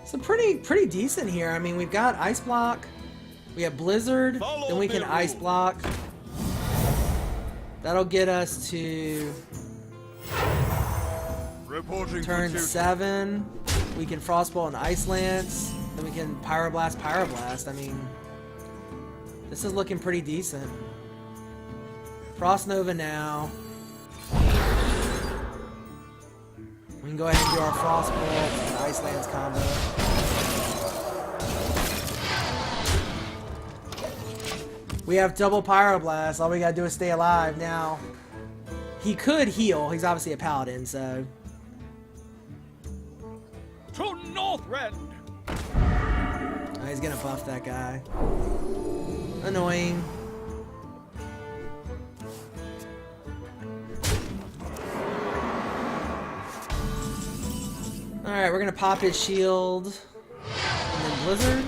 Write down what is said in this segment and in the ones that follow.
So pretty decent here. I mean, we've got Ice Block, we have Blizzard, then we can Ice Block. That'll get us to turn 7. We can Frostbolt and Ice Lance. Then we can Pyroblast. I mean, this is looking pretty decent. Frost Nova now. We can go ahead and do our Frostbolt and Ice Lance combo. We have double Pyroblast. All we gotta do is stay alive. Now, he could heal. He's obviously a Paladin, so. To Northrend. Oh, he's gonna buff that guy. Annoying. Alright, we're gonna pop his shield. And then Blizzard.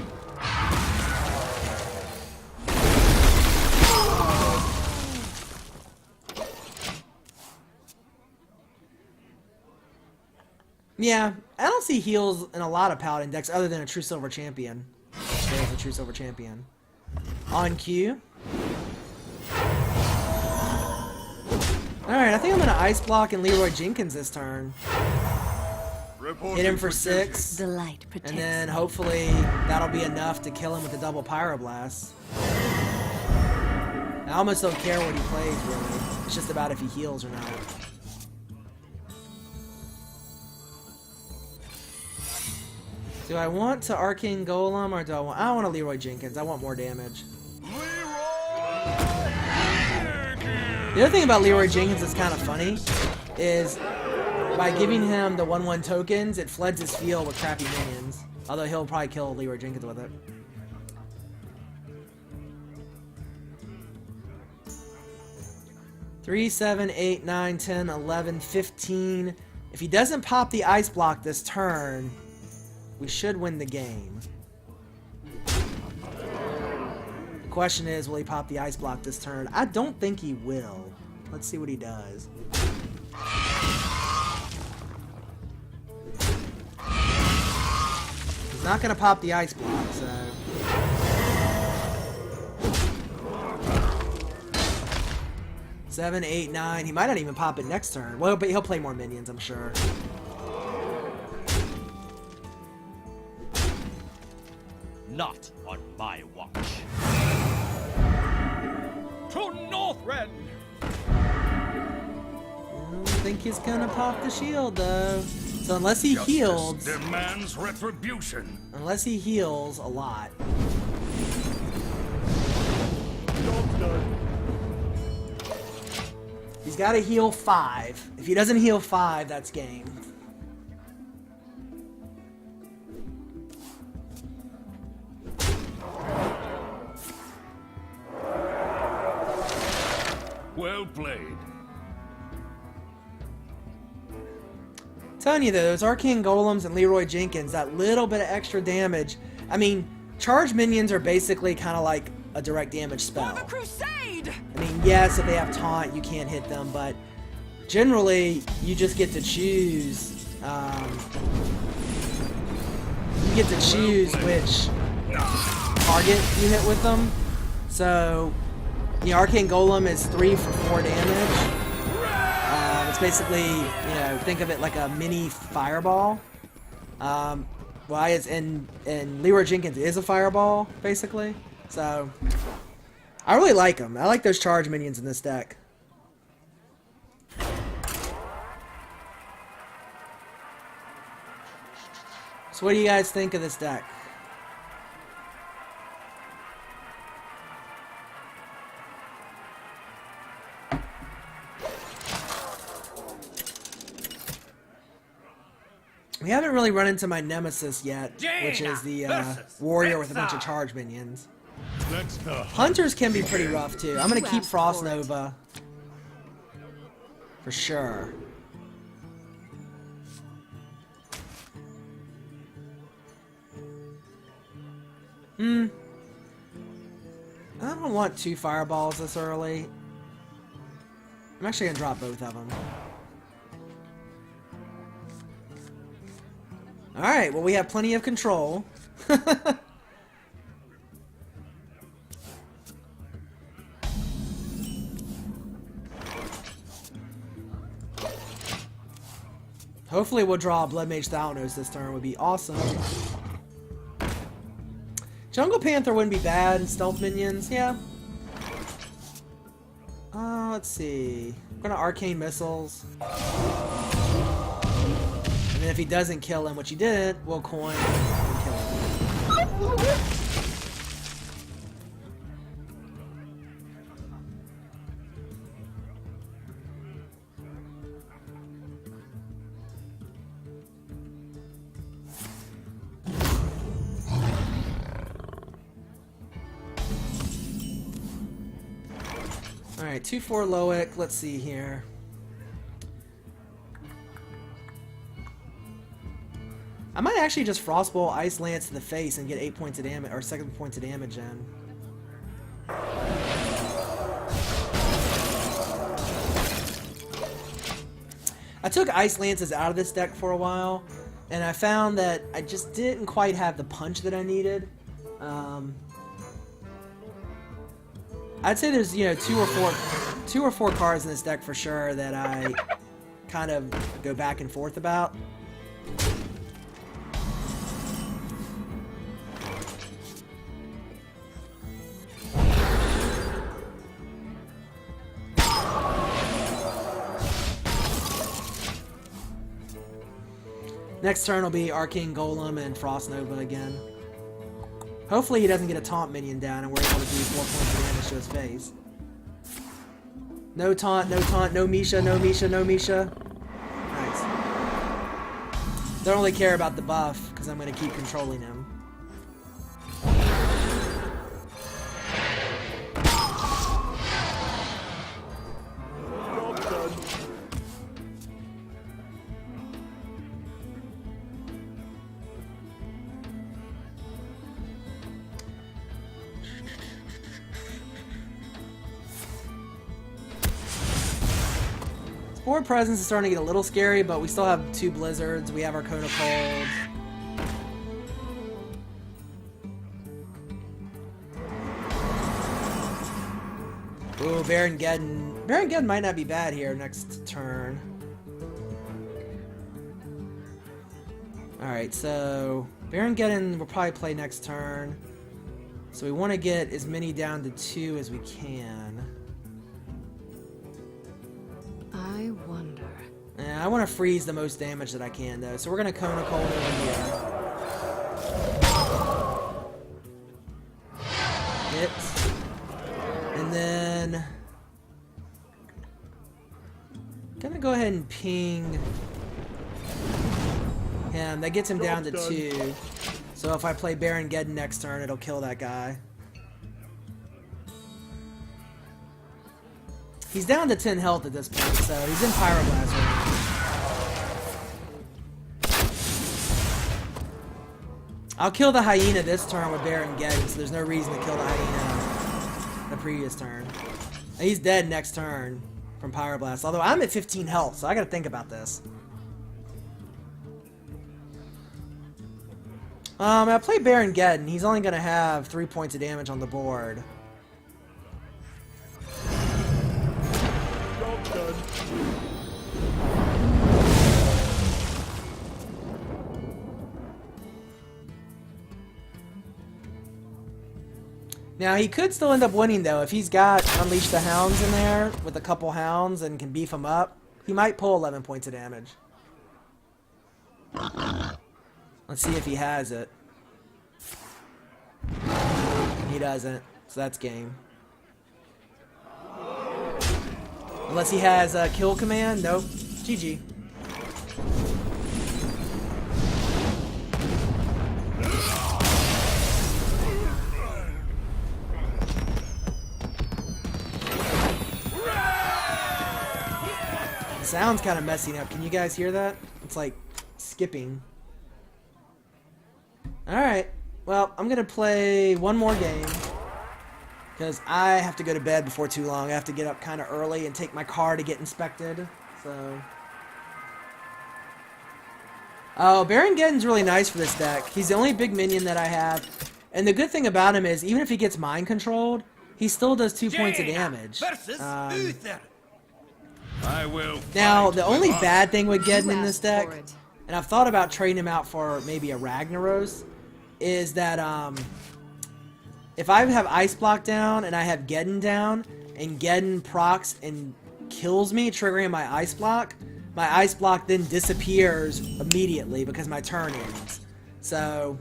Yeah, I don't see heals in a lot of Paladin decks other than a True Silver Champion. There's a True Silver Champion. On cue. Alright, I think I'm gonna Ice Block and Leroy Jenkins this turn. Hit him for 6. The light protects. And then hopefully that'll be enough to kill him with a double Pyroblast. I almost don't care what he plays, really. It's just about if he heals or not. Do I want to Arcane Golem or do I want... I don't want a Leroy Jenkins. I want more damage. The other thing about Leroy Jenkins that's kind of funny is by giving him the 1/1 tokens, it floods his field with crappy minions. Although he'll probably kill Leroy Jenkins with it. Three, 7, 8, 9, 10, 11, 15. If he doesn't pop the Ice Block this turn, we should win the game. The question is, will he pop the Ice Block this turn? I don't think he will. Let's see what he does. He's not going to pop the Ice Block, so... Seven, 8, 9. He might not even pop it next turn. Well, but he'll play more minions, I'm sure. Not on my watch. To Northrend. I don't think he's gonna pop the shield though. So unless he heals, demands retribution. Unless he heals a lot. He's got to heal 5. If he doesn't heal 5, that's game. Well played. Telling you though, those Arcane Golems and Leroy Jenkins, that little bit of extra damage. I mean, charge minions are basically kind of like a direct damage spell. For the crusade! I mean, yes, if they have taunt, you can't hit them, but generally, you just get to choose. You get to choose which target you hit with them. So, the Arcane Golem is 3 for 4 damage. It's basically, you know, think of it like a mini fireball. Well, and Leroy Jenkins is a fireball, basically. So, I really like them. I like those charge minions in this deck. So what do you guys think of this deck? We haven't really run into my nemesis yet, which is the warrior with a bunch of charge minions. Hunters can be pretty rough too. I'm gonna keep Frost Nova for sure. I don't want 2 fireballs this early. I'm actually gonna drop both of them. Alright, well we have plenty of control. Hopefully we'll draw a Blood Mage Thalanos this turn, would be awesome. Jungle Panther wouldn't be bad. Stealth minions, yeah. Let's see. I'm gonna Arcane Missiles. And then if he doesn't kill him, which he didn't, we'll coin and kill him. Alright, 2/4 Loic. Let's see here. I might actually just Frostbolt Ice Lance to the face and get 8 points of damage, or 7 points of damage in. I took Ice Lances out of this deck for a while, and I found that I just didn't quite have the punch that I needed. I'd say there's, you know, two or four cards in this deck for sure that I kind of go back and forth about. Next turn will be Arcane Golem and Frost Nova again. Hopefully he doesn't get a taunt minion down and we're able to do 4 points of damage to his face. No taunt, no Misha, no Misha, no Misha. Nice. Don't really care about the buff because I'm going to keep controlling him. Board presence is starting to get a little scary, but we still have 2 blizzards. We have our Cone of Cold. Ooh, Baron Geddon. Baron Geddon might not be bad here next turn. Alright, so Baron Geddon will probably play next turn. So we want to get as many down to 2 as we can. I wonder. I want to freeze the most damage that I can, though. So we're going to Cone of Cold over here. Hit. And then... gonna go ahead and ping him. That gets him down to 2. So if I play Baron Geddon next turn, it'll kill that guy. He's down to 10 health at this point, so he's in Pyroblast range. I'll kill the Hyena this turn with Baron Geddon, so there's no reason to kill the Hyena the previous turn. He's dead next turn from Pyroblast, although I'm at 15 health, so I gotta think about this. I play Baron Geddon. He's only gonna have 3 points of damage on the board. Now, he could still end up winning, though. If he's got Unleash the Hounds in there with a couple Hounds and can beef him up, he might pull 11 points of damage. Let's see if he has it. He doesn't, so that's game. Unless he has a kill command. Nope. GG. The sound's kind of messing up. Can you guys hear that? It's like skipping. Alright. Well, I'm going to play one more game. Because I have to go to bed before too long. I have to get up kind of early and take my car to get inspected. So, Oh, Baron Geddon's really nice for this deck. He's the only big minion that I have. And the good thing about him is, even if he gets mind controlled, he still does 2 points of damage. I will. Now, fight the only with bad thing with Geddon in this asked deck, for it. and I've thought about trading him out for maybe a Ragnaros, is that if I have Ice Block down and I have Geddon down, and Geddon procs and kills me, triggering my Ice Block then disappears immediately because my turn ends. So,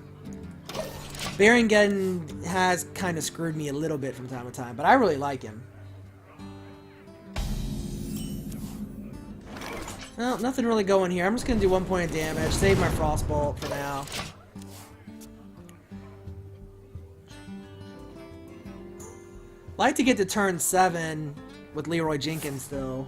Baron Geddon has kind of screwed me a little bit from time to time, but I really like him. Well, nothing really going here. I'm just going to do 1 point of damage, save my Frostbolt for now. Like to get to turn 7 with Leroy Jenkins still.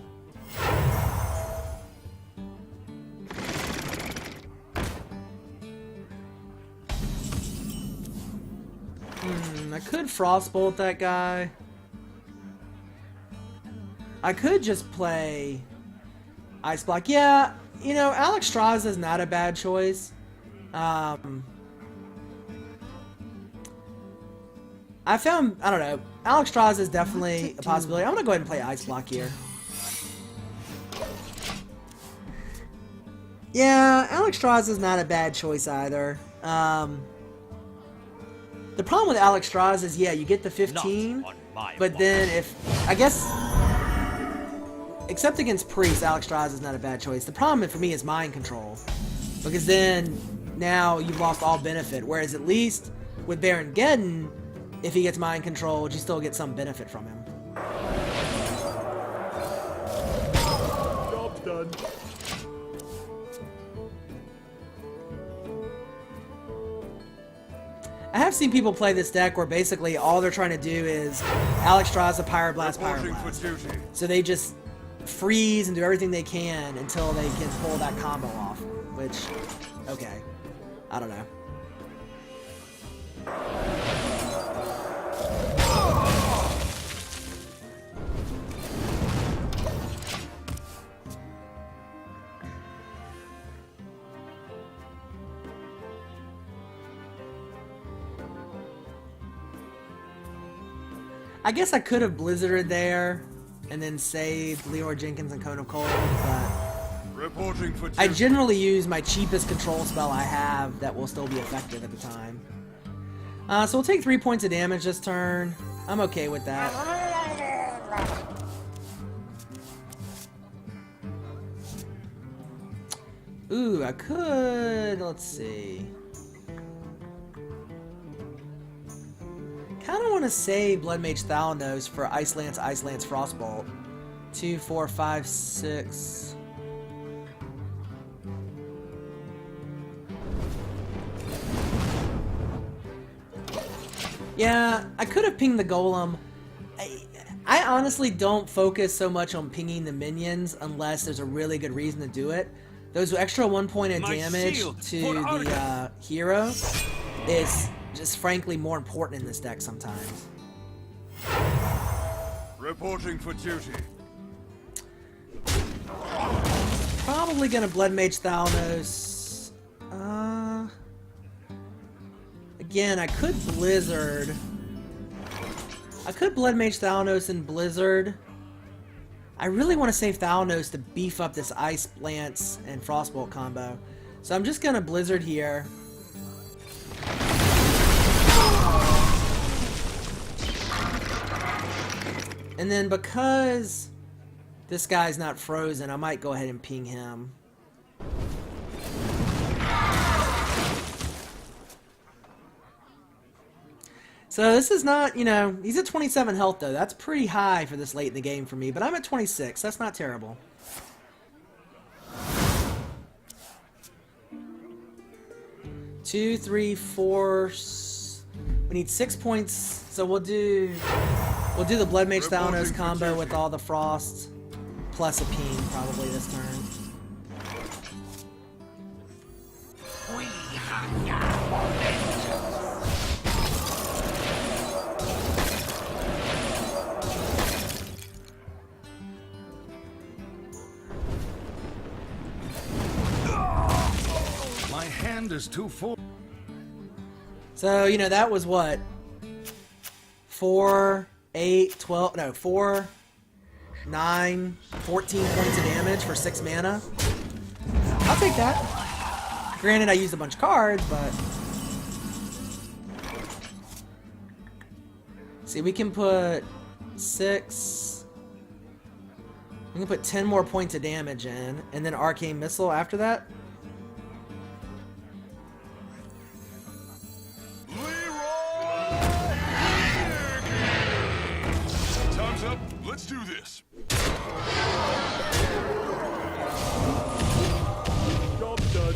I could Frostbolt that guy. I could just play Ice Block. Yeah, you know, Alex Straza is not a bad choice. I don't know, Alex Straza is definitely a possibility. I'm gonna go ahead and play Ice Block here. Yeah, Alex Straza is not a bad choice either. The problem with Alex Straza is, yeah, you get the 15, but then I guess, except against Priest, Alex Straza is not a bad choice. The problem for me is mind control, because then now you've lost all benefit. Whereas at least with Baron Geddon, if he gets mind controlled, you still get some benefit from him. Job's done. I have seen people play this deck where basically all they're trying to do is Alex Straza, Pyroblast, reporting for Pyroblast. duty. So they just freeze and do everything they can until they can pull that combo off. Which, okay, I don't know. I guess I could have Blizzarded there and then saved Leroy Jenkins and Cone of Cold, but Reporting for I duty. generally use my cheapest control spell I have that will still be effective at the time. So we'll take 3 points of damage this turn. I'm okay with that. Ooh, I could... let's see. Kind of want to save Blood Mage Thalnos for Ice Lance, Frostbolt. 2, 4, 5, 6... Yeah, I could have pinged the Golem. I honestly don't focus so much on pinging the minions unless there's a really good reason to do it. Those extra 1 point of My damage shield to for the hero is just frankly more important in this deck sometimes. Reporting for duty. Probably gonna Blood Mage Thalnos. Again, I could Blizzard. I could Blood Mage Thalnos and Blizzard. I really want to save Thalnos to beef up this Ice Lance and Frostbolt combo. So I'm just gonna Blizzard here. And then because this guy's not frozen, I might go ahead and ping him. So this is not, you know, he's at 27 health though. That's pretty high for this late in the game for me, but I'm at 26. That's not terrible. Two, three, four. We need 6 points, so we'll do the Blood Mage Thalnos combo with all the frost plus a ping probably this turn. hand is too full. So, you know, that was what? 4, 8, 12, no, 4, 9, 14 points of damage for 6 mana. I'll take that. Granted, I used a bunch of cards, but... See, we can put 6... We can put 10 more points of damage in, and then Arcane Missile after that. Time's up. Let's do this. Job done.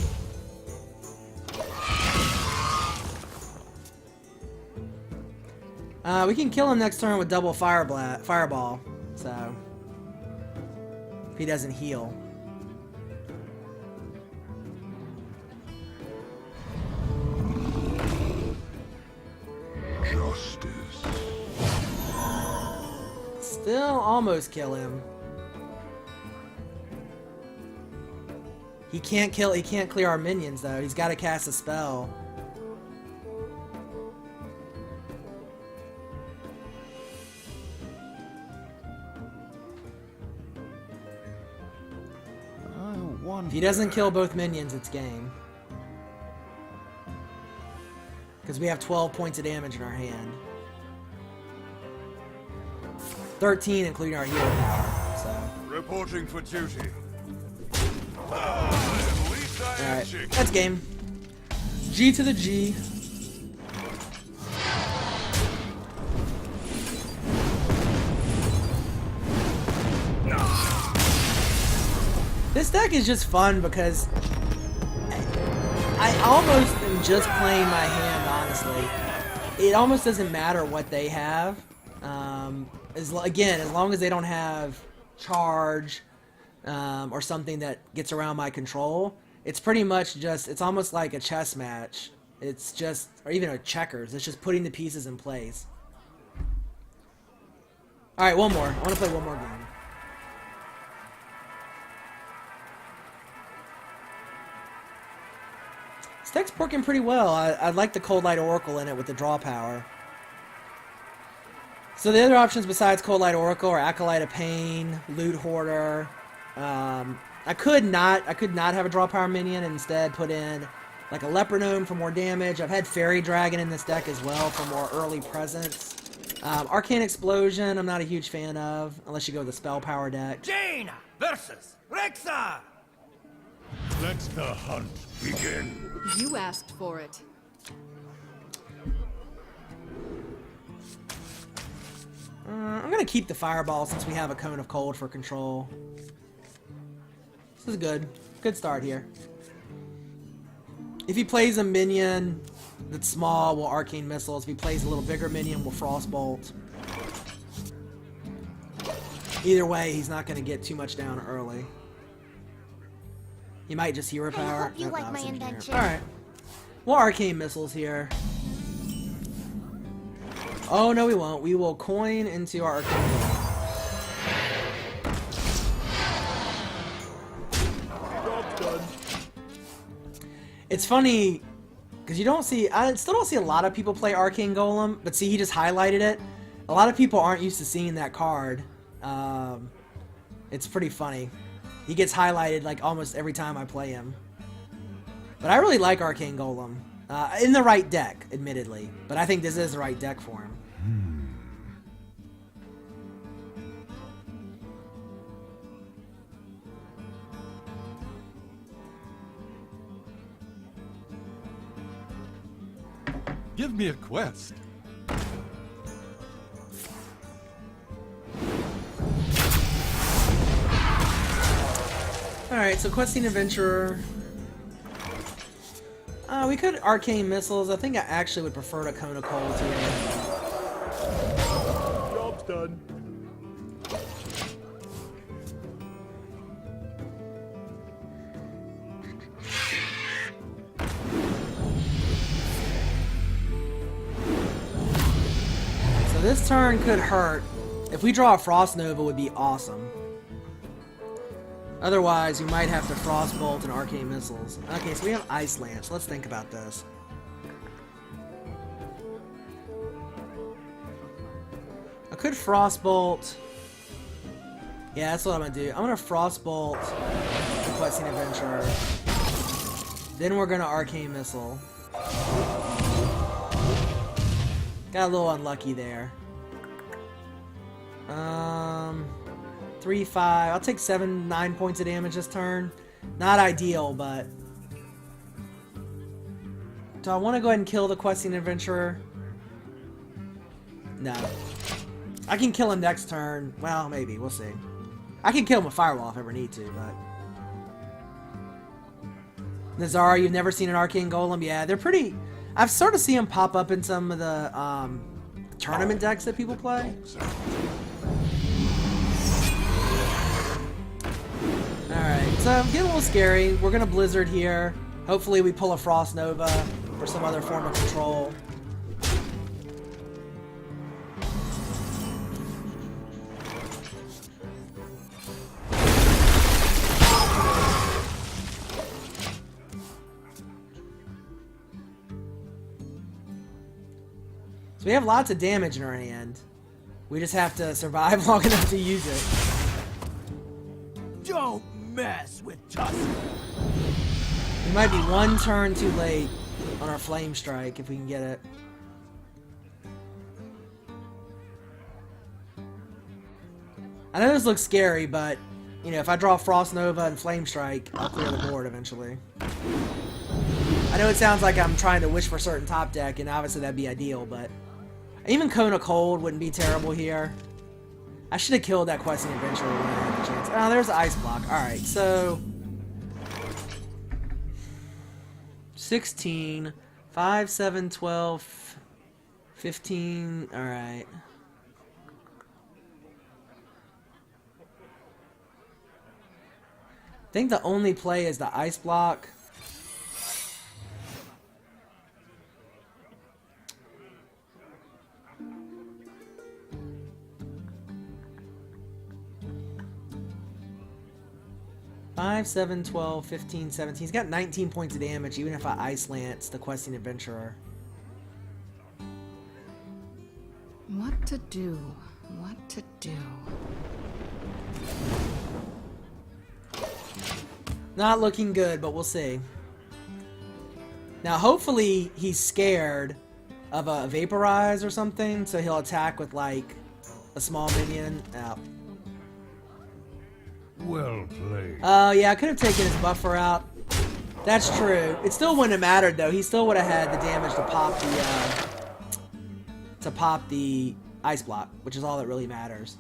We can kill him next turn with double fireball, so if he doesn't heal. Justice. Still almost kill him. He can't clear our minions though. He's got to cast a spell. If he doesn't kill both minions, it's game. Because we have 12 points of damage in our hand. 13 including our healing power, so. Reporting for duty. At least I am Alright, chicken. that's game. G to the G. This deck is just fun because I almost am just playing my hand, honestly. It almost doesn't matter what they have. Again, as long as they don't have charge or something that gets around my control, it's pretty much just, it's almost like a chess match. It's just, or even a checkers, it's just putting the pieces in place. Alright, one more. I want to play one more game. This deck's working pretty well. I like the Cold Light Oracle in it with the draw power. So the other options besides Cold Light Oracle are Acolyte of Pain, Loot Hoarder. I could not have a draw power minion and instead put in like a Leper Gnome for more damage. I've had Fairy Dragon in this deck as well for more early presence. Arcane Explosion I'm not a huge fan of unless you go with the Spell Power deck. Jaina versus Rexar. Let the hunt begin. You asked for it. I'm gonna keep the Fireball since we have a Cone of Cold for control. This is good. Good start here. If he plays a minion that's small, we'll Arcane Missiles. If he plays a little bigger minion, we'll Frostbolt. Either way, he's not gonna get too much down early. He might just Hero Power. hope you like my invention. Alright. We'll Arcane Missiles here. Oh, no, we won't. We will coin into our Arcane Missiles. Job done. It's funny, because you don't see... I still don't see a lot of people play Arcane Golem, but see, he just highlighted it. A lot of people aren't used to seeing that card. It's pretty funny. He gets highlighted like almost every time I play him. But I really like Arcane Golem. In the right deck, admittedly. But I think this is the right deck for him. Give me a quest. Alright, so Questing Adventurer. We could Arcane Missiles. I think I actually would prefer to Cone of Cold here. Job's done. So this turn could hurt. If we draw a Frost Nova, it would be awesome. Otherwise, you might have to Frostbolt and Arcane Missiles. Okay, so we have Ice Lance. Let's think about this. I could Frostbolt. Yeah, that's what I'm gonna do. I'm gonna Frostbolt the Questing Adventurer. Then we're gonna Arcane Missile. Got a little unlucky there. 3, 5. I'll take 7, 9 points of damage this turn. Not ideal, but... Do I want to go ahead and kill the Questing Adventurer? No. I can kill him next turn. Well, maybe. We'll see. I can kill him with Firewall if I ever need to, but... Nazara, you've never seen an Arcane Golem? Yeah, they're pretty... I've sort of seen them pop up in some of the tournament decks that people play. Alright, so I'm getting a little scary. We're going to Blizzard here. Hopefully we pull a Frost Nova for some other form of control. So we have lots of damage in our hand. We just have to survive long enough to use it. Don't mess with Tusk. We might be one turn too late on our Flame Strike if we can get it. I know this looks scary, but, you know, if I draw Frost Nova and Flame Strike, I'll clear the board eventually. I know it sounds like I'm trying to wish for a certain top deck, and obviously that'd be ideal, but... Even Cone of Cold wouldn't be terrible here. I should have killed that Questing Adventurer when I had the chance. Oh, there's the Ice Block. Alright, so... 16, 5, 7, 12, 15... Alright. I think the only play is the Ice Block. Five, 7, 12, 15, 17. He's got 19 points of damage, even if I Ice Lance the Questing Adventurer. What to do? What to do? Not looking good, but we'll see. Now, hopefully, he's scared of a Vaporize or something, so he'll attack with, like, a small minion. Oh. Well played. Oh, yeah, I could have taken his buffer out. That's true. It still wouldn't have mattered, though. He still would have had the damage to pop the Ice Block, which is all that really matters.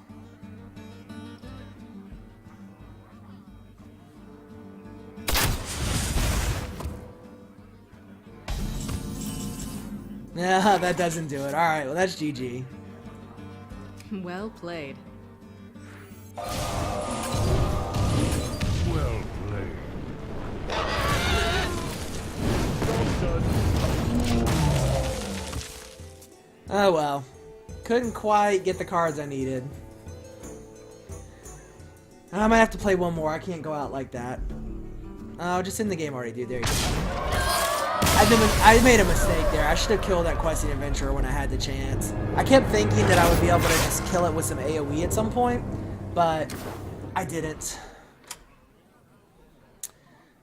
Yeah, that doesn't do it. Alright, well, that's GG. Well played. Well played. Oh well. Couldn't quite get the cards I needed. I might have to play one more. I can't go out like that. Oh, just in the game already, dude. There you go. I made a mistake there. I should have killed that Questing Adventurer when I had the chance. I kept thinking that I would be able to just kill it with some AoE at some point, but I didn't.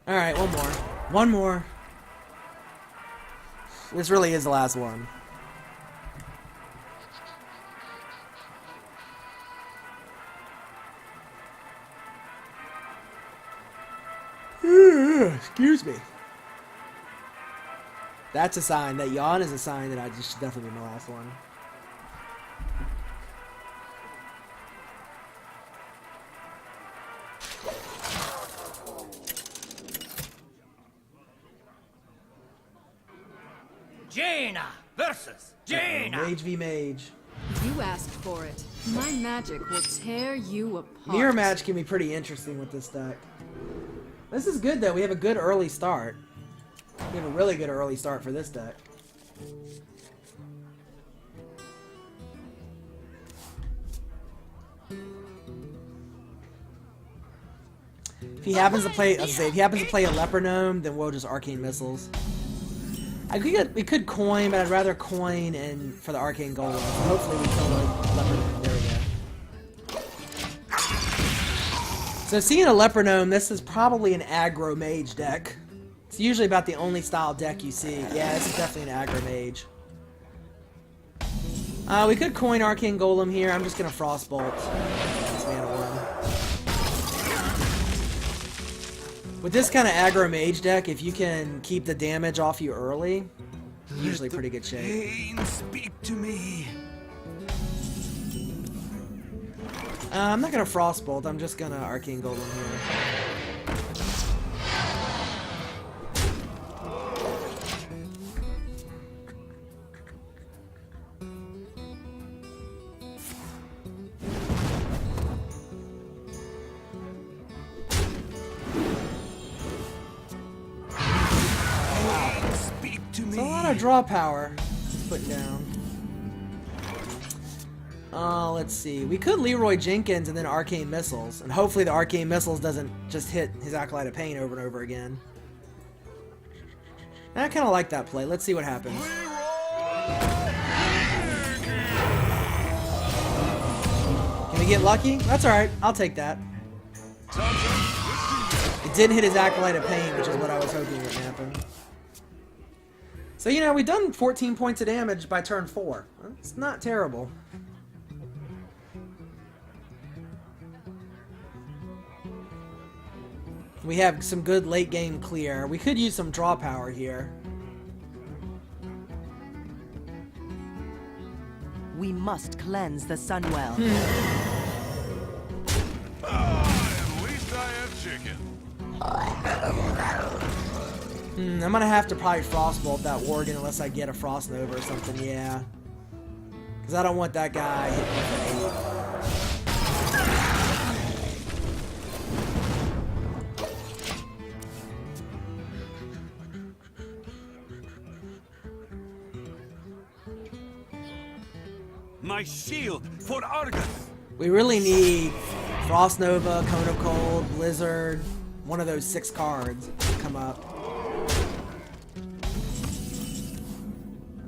Alright, one more. One more. This really is the last one. Excuse me. That's a sign. That yawn is a sign that I just should definitely be my last one. Jaina versus Jaina. Mage v Mage. You asked for it. My magic will tear you apart. Mirror match can be pretty interesting with this deck. This is good though. We have a good early start. We have a really good early start for this deck. If he happens to play, if he happens to play a Leper Gnome, then we'll just Arcane Missiles. We could coin, but I'd rather coin and for the Arcane Golem. So hopefully we kill the Leper Gnome. There we go. So seeing a Leper Gnome, this is probably an aggro mage deck. It's usually about the only style deck you see. Yeah, this is definitely an aggro mage. We could coin Arcane Golem here. I'm just gonna Frostbolt. This mana 1. With this kind of aggro mage deck, if you can keep the damage off you early, usually pretty good shape. Pain speak to me. I'm not gonna Frostbolt. I'm just gonna Arcane Golem here. It's a lot of draw power he's putting down. Let's see. We could Leroy Jenkins and then Arcane Missiles, and hopefully the Arcane Missiles doesn't just hit his Acolyte of Pain over and over again. I kind of like that play. Let's see what happens. Can we get lucky? That's alright. I'll take that. It didn't hit his Acolyte of Pain, which is what I was hoping would happen. So, you know, we've done 14 points of damage by turn 4. It's not terrible. We have some good late game clear. We could use some draw power here. We must cleanse the Sunwell. At least I have chicken. I'm gonna have to probably Frostbolt that Worgen unless I get a Frost Nova or something, yeah. Because I don't want that guy hitting me for 8. My shield for Argus. We really need Frost Nova, Cone of Cold, Blizzard, one of those 6 cards to come up.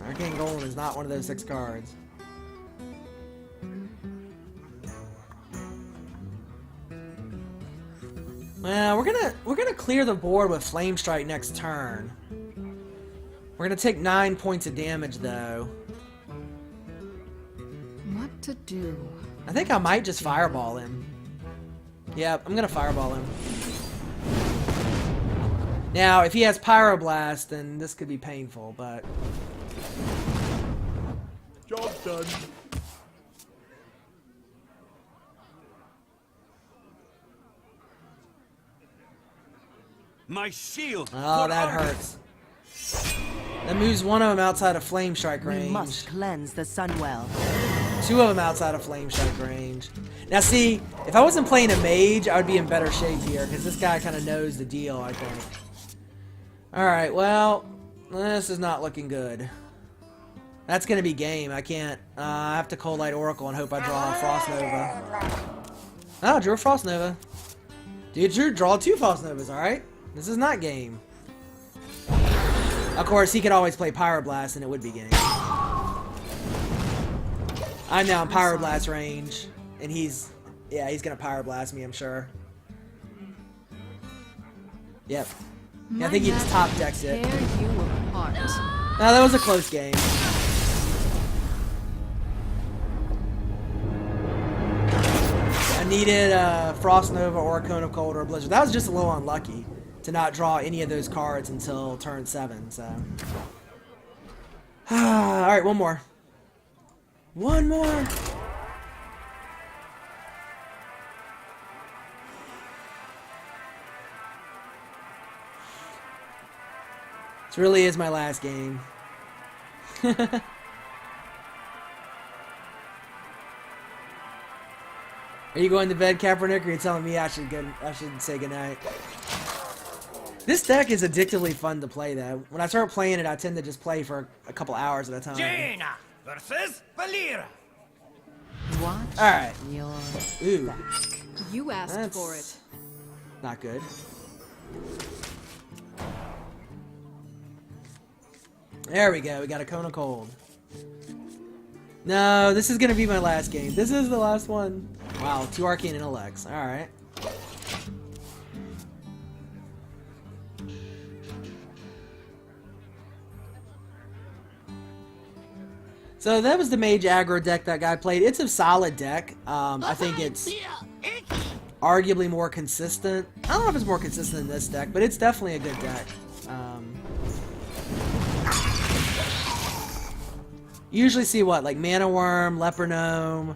Arcane Golem is not one of those 6 cards. Well, we're gonna clear the board with Flame Strike next turn. We're gonna take 9 points of damage though. What to do? I think I might just Fireball him. Yeah, I'm gonna Fireball him. Now, if he has Pyroblast, then this could be painful, but... Job done. My shield. Oh, that hurts. That moves one of them outside of Flame Strike range. We must cleanse the Sunwell. 2 of them outside of Flame Strike range. Now see, if I wasn't playing a Mage, I would be in better shape here, because this guy kind of knows the deal, I think. Alright, well, this is not looking good. That's going to be game. I can't, I have to Cold Light Oracle and hope I draw a Frost Nova. Oh, drew a Frost Nova. Dude, Drew, draw 2 Frost Novas, alright? This is not game. Of course, he could always play Pyroblast and it would be game. I'm now in Pyroblast range, and he's gonna Pyroblast me, I'm sure. Yep. Yeah, I think he just top decks it. Tear you apart. No, that was a close game. I needed Frost Nova or Cone of Cold or Blizzard. That was just a little unlucky to not draw any of those cards until turn 7, so. Alright, one more. One more! This really is my last game. Are you going to bed, Kaepernick, or are you telling me I should say goodnight? This deck is addictively fun to play, though. When I start playing it, I tend to just play for a couple hours at a time. Jaina versus Valera. Watch Alright. your Ooh. back. You asked for it. Not good. There we go. We got a Cone of Cold. No, this is gonna be my last game. This is the last one. Wow, 2 Arcane Intellects. Alright. So that was the Mage aggro deck that guy played. It's a solid deck. I think it's arguably more consistent. I don't know if it's more consistent than this deck, but it's definitely a good deck. Usually see what, like Mana Worm, Leper Gnome,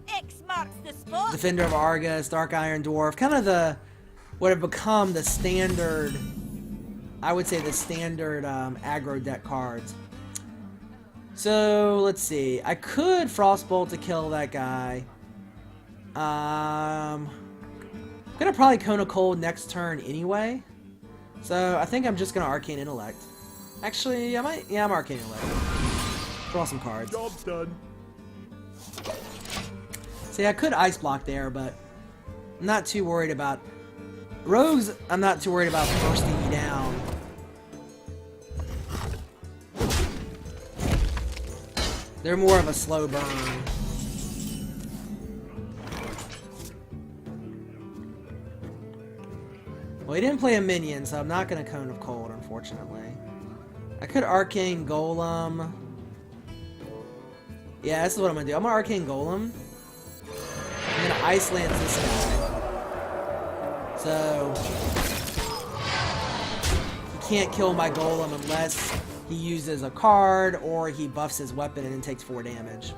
X marks the spot. Defender of Argus, Dark Iron Dwarf, kind of the what have become the standard, I would say the standard aggro deck cards. So let's see, I could Frostbolt to kill that guy. I'm gonna probably Cone of Cold next turn anyway, so I think I'm just gonna Arcane Intellect. Actually, I might. Yeah, I'm Arcane Intellect. Draw some cards. Job's done. See, I could Ice Block there, but I'm not too worried about Rogues. I'm not too worried about bursting me down. They're more of a slow burn. Well, he didn't play a minion, so I'm not going to Cone of Cold, unfortunately. I could Arcane Golem. Yeah, this is what I'm going to do. I'm going to Arcane Golem. I'm going to Ice Lance this guy. So, he can't kill my Golem unless he uses a card or he buffs his weapon and then takes 4 damage.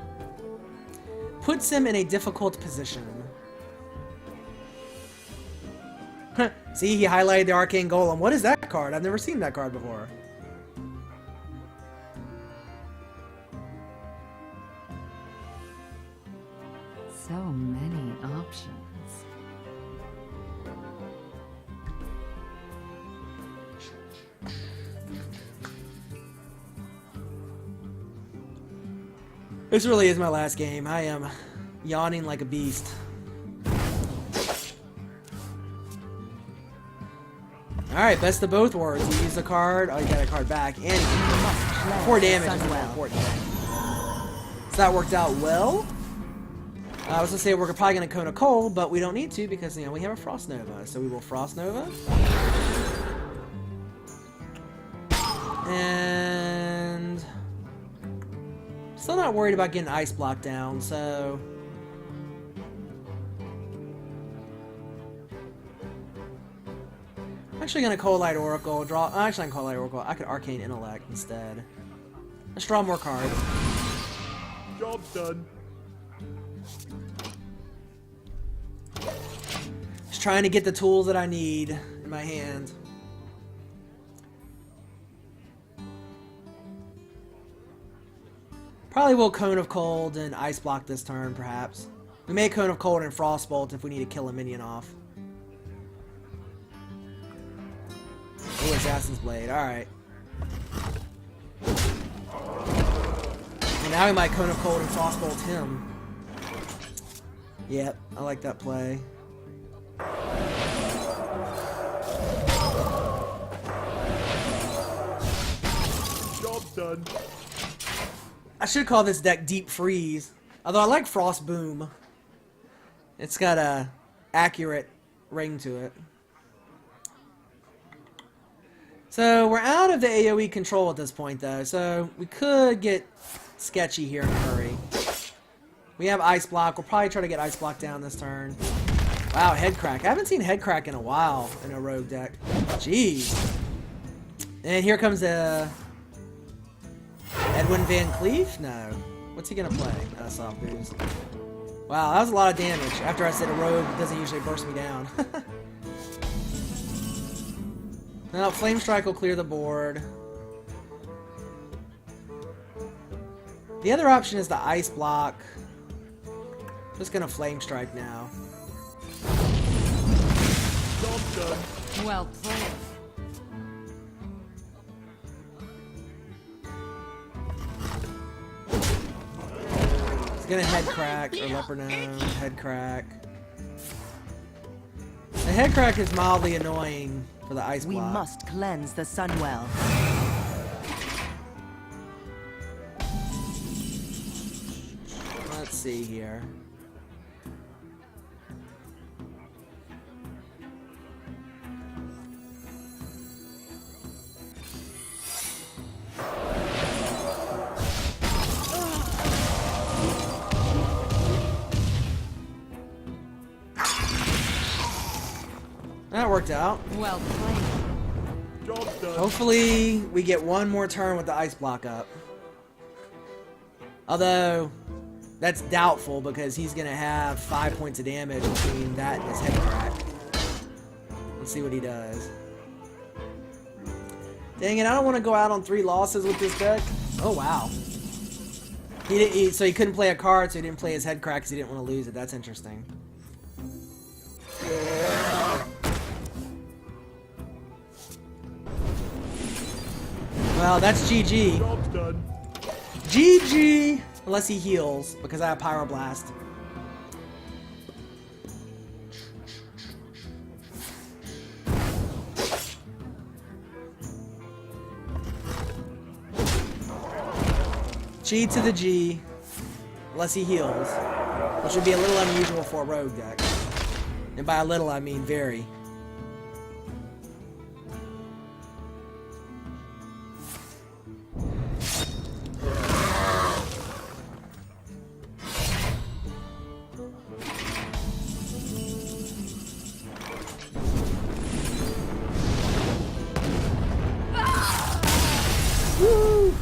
Puts him in a difficult position. See, he highlighted the Arcane Golem. What is that card? I've never seen that card before. So many options. This really is my last game. I am yawning like a beast. Alright, best of both worlds. You use a card, oh, you got a card back, and you 4 damage is more important. So that worked out well. I was gonna say we're probably gonna Cone of Cold, but we don't need to because, you know, we have a Frost Nova. So we will Frost Nova. And still not worried about getting Ice Block down, so I'm actually gonna Cold Light Oracle, draw. Actually, I'm Cold Light Oracle. I could Arcane Intellect instead. Let's draw more cards. Job's done. Just trying to get the tools that I need in my hand. Probably will Cone of Cold and Ice Block this turn, perhaps. We may Cone of Cold and Frostbolt if we need to kill a minion off. Oh, Assassin's Blade. Alright. And now we might Cone of Cold and Frostbolt him. Yep, I like that play. Job's done. I should call this deck Deep Freeze. Although I like Frost Boom. It's got a accurate ring to it. So we're out of the AoE control at this point though, so we could get sketchy here in a hurry. We have Ice Block. We'll probably try to get Ice Block down this turn. Wow, Head Crack. I haven't seen Head Crack in a while in a rogue deck. Jeez. And here comes Edwin Van Cleef? No. What's he gonna play? Soft Boost. Wow, that was a lot of damage after I said a rogue doesn't usually burst me down. Now, Flame Strike will clear the board. The other option is the Ice Block. Just gonna Flame Strike now. Job's done. Well played. It's gonna Head Crack or Leper Gnome, Head Crack. head crack is mildly annoying for the ice We block. must cleanse the Sunwell. Let's see here. That worked out. Well played. Job done. Hopefully, we get one more turn with the ice block up. Although, that's doubtful because he's going to have 5 points of damage between that and his head crack. Let's see what he does. Dang it, I don't want to go out on 3 losses with this deck. Oh, wow. So he couldn't play a card, so he didn't play his head crack because he didn't want to lose it. That's interesting. Well, that's GG. Job's done. GG! Unless he heals, because I have Pyroblast. G to the G. Unless he heals. Which would be a little unusual for a rogue deck. And by a little, I mean very. Woo!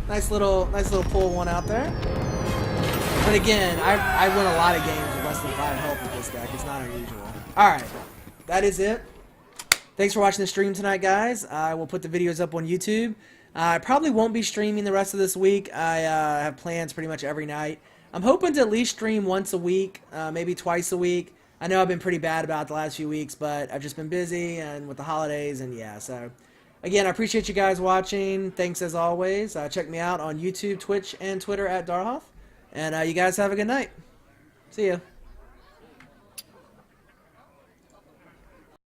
Nice little pull one out there. But again, I win a lot of games with less than 5 health with this deck. It's not unusual. Alright, that is it. Thanks for watching the stream tonight, guys. I will put the videos up on YouTube. I probably won't be streaming the rest of this week. I have plans pretty much every night. I'm hoping to at least stream once a week, maybe twice a week. I know I've been pretty bad about it the last few weeks, but I've just been busy and with the holidays, and yeah, so... Again, I appreciate you guys watching. Thanks as always. Check me out on YouTube, Twitch, and Twitter at Darhoff. And you guys have a good night. See ya.